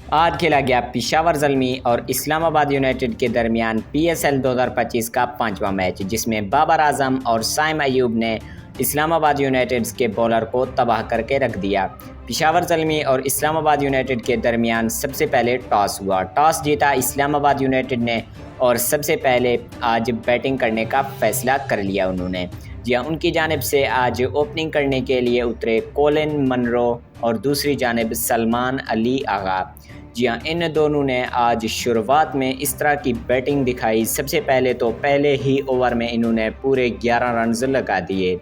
آج کھیلا گیا پشاور زلمی اور اسلام آباد یونائٹڈ کے درمیان PSL 2025 کا 5واں میچ، جس میں بابر اعظم اور سائم ایوب نے اسلام آباد یونائٹڈ کے بولر کو تباہ کر کے رکھ دیا۔ پشاور زلمی اور اسلام آباد یونائٹڈ کے درمیان سب سے پہلے ٹاس ہوا۔ ٹاس جیتا اسلام آباد یونائٹڈ نے اور سب سے پہلے آج بیٹنگ کرنے کا فیصلہ کر لیا انہوں نے۔ جی ہاں، ان کی جانب سے آج اوپننگ کرنے کے لیے اترے کولن منرو اور دوسری جانب سلمان علی آغا۔ جی ہاں، ان دونوں نے آج شروعات میں اس طرح کی بیٹنگ دکھائی۔ سب سے پہلے تو پہلے ہی اوور میں انہوں نے پورے 11 رنز لگا دیے،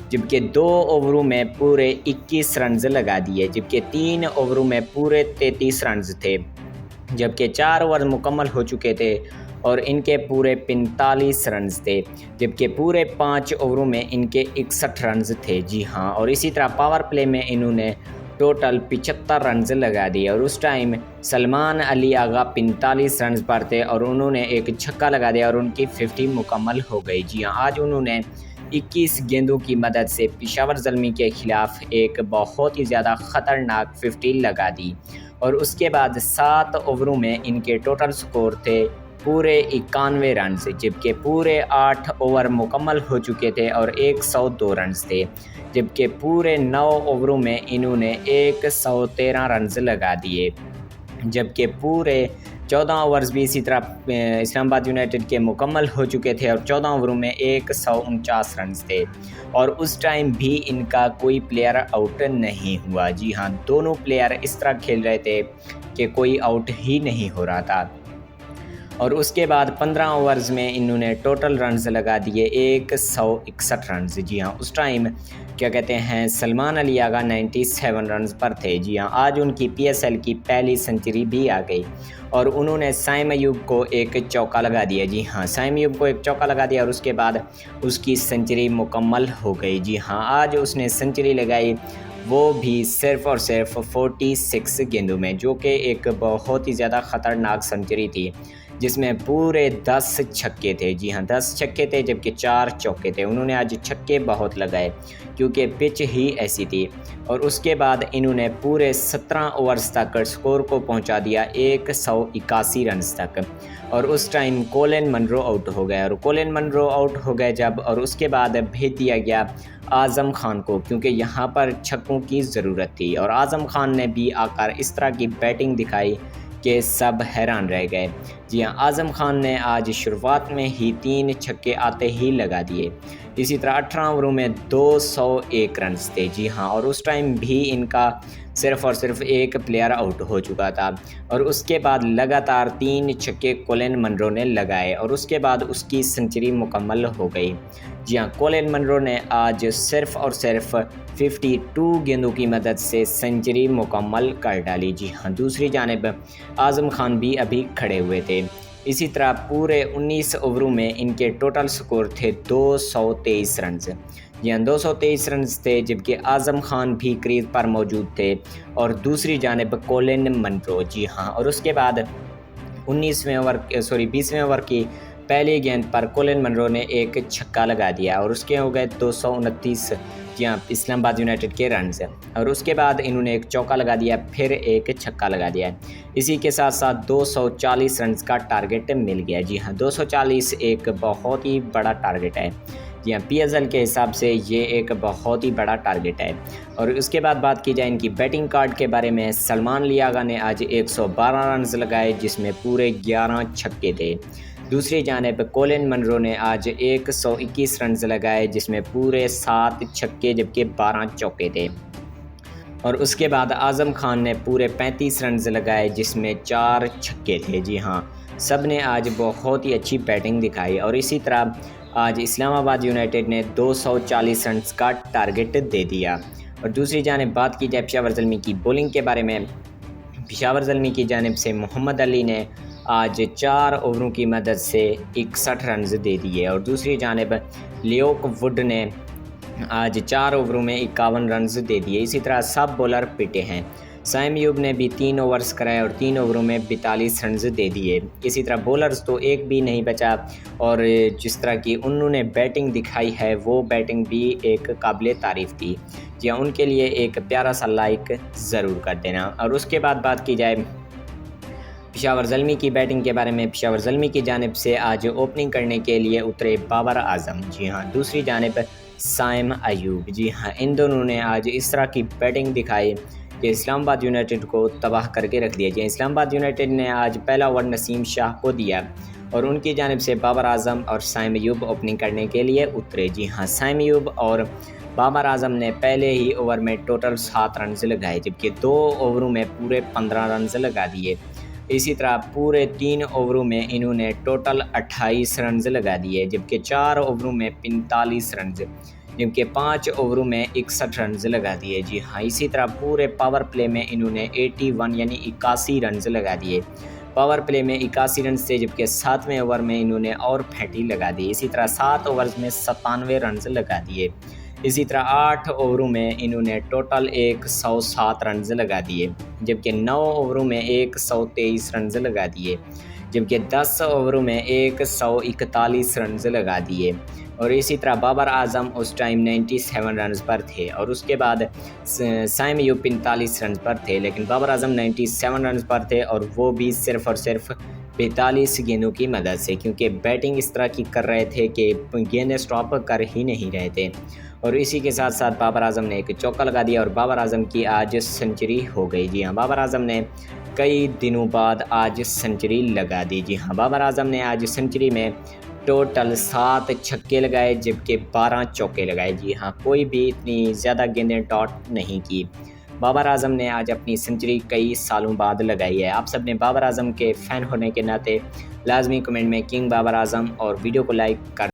جبکہ 2 اووروں میں پورے 21 رنز لگا دیے، جبکہ 3 اووروں میں پورے 33 رنز تھے، جبکہ 4 اوور مکمل ہو چکے تھے اور ان کے پورے 45 رنز تھے، جبکہ پورے 5 اووروں میں ان کے 61 رنز تھے۔ جی ہاں، اور اسی طرح پاور پلے میں انہوں نے ٹوٹل 75 رنز لگا دیے، اور اس ٹائم سلمان علی آغا 45 رنز پر تھے اور انہوں نے ایک چھکا لگا دیا اور ان کی 50 مکمل ہو گئی۔ جی ہاں، آج انہوں نے 21 گیندوں کی مدد سے پشاور زلمی کے خلاف ایک بہت ہی زیادہ خطرناک 50 لگا دی، اور اس کے بعد 7 اووروں میں ان کے ٹوٹل سکور تھے پورے 91 رنز، جبکہ پورے 8 اوور مکمل ہو چکے تھے اور 102 رنز تھے، جبکہ پورے 9 اووروں میں انہوں نے 113 رنز لگا دیے، جبکہ پورے 14 اوورز بھی اسی طرح اسلام آباد یونائٹڈ کے مکمل ہو چکے تھے اور 14 اووروں میں 149 رنز تھے، اور اس ٹائم بھی ان کا کوئی پلیئر آؤٹ نہیں ہوا۔ جی ہاں، دونوں پلیئر اس طرح کھیل رہے تھے کہ کوئی آؤٹ ہی نہیں ہو رہا تھا، اور اس کے بعد 15 اوورز میں انہوں نے ٹوٹل رنز لگا دیے 161 رنز۔ جی ہاں، اس ٹائم کیا کہتے ہیں سلمان علی آغا 97 رنز پر تھے۔ جی ہاں، آج ان کی PSL کی پہلی سنچری بھی آ گئی اور انہوں نے سائم ایوب کو ایک چوکا لگا دیا۔ جی ہاں، سائم ایوب کو ایک چوکا لگا دیا اور اس کے بعد اس کی سنچری مکمل ہو گئی۔ جی ہاں، آج اس نے سنچری لگائی، وہ بھی صرف اور صرف 46 گیندوں میں، جو کہ ایک بہت ہی زیادہ خطرناک سنچری تھی، جس میں پورے 10 چھکے تھے۔ جی ہاں، 10 چھکے تھے، جبکہ 4 چوکے تھے۔ انہوں نے آج چھکے بہت لگائے کیونکہ پچ ہی ایسی تھی، اور اس کے بعد انہوں نے پورے 17 اوورز تک سکور کو پہنچا دیا 181 رنز تک، اور اس ٹائم کولن منرو آؤٹ ہو گئے، اور کولن منرو آؤٹ ہو گئے جب، اور اس کے بعد بھیج دیا گیا اعظم خان کو، کیونکہ یہاں پر چھکوں کی ضرورت تھی، اور اعظم خان نے بھی آ کر اس طرح کی بیٹنگ دکھائی کہ سب حیران رہ گئے۔ جی ہاں، اعظم خان نے آج شروعات میں ہی 3 چھکے آتے ہی لگا دیے۔ اسی طرح 18 اووروں میں 201 رنز تھے۔ جی ہاں، اور اس ٹائم بھی ان کا صرف اور صرف ایک پلیئر آؤٹ ہو چکا تھا، اور اس کے بعد لگاتار 3 چھکے کولن منرو نے لگائے اور اس کے بعد اس کی سنچری مکمل ہو گئی۔ جی ہاں، کولن منرو نے آج صرف اور صرف 52 گیندوں کی مدد سے سنچری مکمل کر ڈالی۔ جی ہاں، دوسری جانب اعظم خان بھی ابھی کھڑے ہوئے تھے۔ اسی طرح پورے 19 اووروں میں ان کے ٹوٹل سکور تھے 223 رنز۔ جی ہاں، 223 رنز تھے، جبکہ اعظم خان بھی کریز پر موجود تھے اور دوسری جانب کولن منرو۔ جی ہاں، اور اس کے بعد 20ویں اوور کی پہلی گیند پر کولن منرو نے ایک چھکا لگا دیا اور اس کے ہو گئے 229 جی ہاں اسلام آباد یونائٹڈ کے رنز، اور اس کے بعد انہوں نے ایک چوکا لگا دیا، پھر ایک چھکا لگا دیا۔ اسی کے ساتھ ساتھ 240 رنز کا ٹارگٹ مل گیا۔ جی ہاں، 240 ایک بہت ہی بڑا ٹارگٹ ہے۔ جی ہاں، PSL کے حساب سے یہ ایک بہت ہی بڑا ٹارگٹ ہے۔ اور اس کے بعد بات کی جائے ان کی بیٹنگ کارڈ کے بارے میں، سلمان علی آغا نے آج 112 رنز لگائے، جس میں پورے 11 چھکے تھے۔ دوسری جانب کولن منرو نے آج 121 رنز لگائے، جس میں پورے 7 چھکے جبکہ 12 چوکے تھے، اور اس کے بعد اعظم خان نے پورے 35 رنز لگائے، جس میں 4 چھکے تھے۔ جی ہاں، سب نے آج بہت ہی اچھی بیٹنگ دکھائی، اور اسی طرح آج اسلام آباد یونائٹڈ نے 240 رنز کا ٹارگٹ دے دیا۔ اور دوسری جانب بات کی جائے پشاور زلمی کی بولنگ کے بارے میں، پشاور زلمی کی جانب سے محمد علی نے آج 4 اووروں کی مدد سے 61 رنز دے دیے، اور دوسری جانب لیوک وڈ نے آج 4 اووروں میں 51 رنز دے دیے۔ اسی طرح سب بولر پٹے ہیں، سائم ایوب نے بھی 3 اوورز کرائے اور 3 اووروں میں 42 رنز دے دیے۔ اسی طرح بولرز تو ایک بھی نہیں بچا، اور جس طرح کی انہوں نے بیٹنگ دکھائی ہے وہ بیٹنگ بھی ایک قابل تعریف تھی۔ جی ہاں، ان کے لیے ایک پیارا سا لائک ضرور کر دینا۔ اور اس کے بعد بات کی جائے پشاور زلمی کی بیٹنگ کے بارے میں، پشاور زلمی کی جانب سے آج اوپننگ کرنے کے لیے اترے بابر اعظم، جی ہاں، دوسری جانب سائم ایوب، جی ہاں، ان دونوں نے آج اس طرح کی بیٹنگ دکھائی کہ اسلام آباد یونائٹڈ کو تباہ کر کے رکھ دیا۔ جی اسلام آباد یونائٹڈ نے آج پہلا اوور نسیم شاہ کو دیا اور ان کی جانب سے بابر اعظم اور سائم ایوب اوپننگ کرنے کے لیے اترے۔ جی ہاں، سائم ایوب اور بابر اعظم نے پہلے ہی اوور میں ٹوٹل 7 رنز لگائے، جبکہ 2 اووروں میں پورے 15 رنز لگا دیے۔ اسی طرح پورے 3 اووروں میں انہوں نے ٹوٹل 28 رنز لگا دیے، جبکہ 4 اووروں میں 45 رنز، جبکہ 5 اووروں میں 61 رنز لگا دیے۔ جی ہاں، اسی طرح پورے پاور پلے میں انہوں نے 81 یعنی 81 رنز لگا دیے، پاور پلے میں 81 رنز سے، جبکہ 7ویں اوور میں انہوں نے اور 35 لگا دیے۔ اسی طرح 7 اوورز میں 97 رنز لگا دیے۔ اسی طرح 8 اووروں میں انہوں نے ٹوٹل 107 رنز لگا دیے، جبکہ 9 اووروں میں 123 رنز لگا دیے، جبکہ 10 اووروں میں 141 رنز لگا دیے۔ اور اسی طرح بابر اعظم اس ٹائم 97 رنز پر تھے اور اس کے بعد سائم ایوب 45 رنز پر تھے، لیکن بابر اعظم 97 رنز پر تھے اور وہ بھی صرف اور صرف 45 گیندوں کی مدد سے، کیونکہ بیٹنگ اس طرح کی کر رہے تھے کہ گیندیں سٹاپ کر ہی نہیں رہے تھے۔ اور اسی کے ساتھ ساتھ بابر اعظم نے ایک چوکا لگا دیا اور بابر اعظم کی آج سنچری ہو گئی۔ جی ہاں، بابر اعظم نے کئی دنوں بعد آج سنچری لگا دی۔ جی ہاں، بابر اعظم نے آج سنچری میں ٹوٹل 7 چھکے لگائے، جبکہ 12 چوکے لگائے۔ جی ہاں، کوئی بھی اتنی زیادہ گیندیں ڈاٹ نہیں کی۔ بابر اعظم نے آج اپنی سنچری کئی سالوں بعد لگائی ہے۔ آپ سب نے بابر اعظم کے فین ہونے کے ناطے لازمی کمنٹ میں کنگ بابر اعظم اور ویڈیو کو لائک کر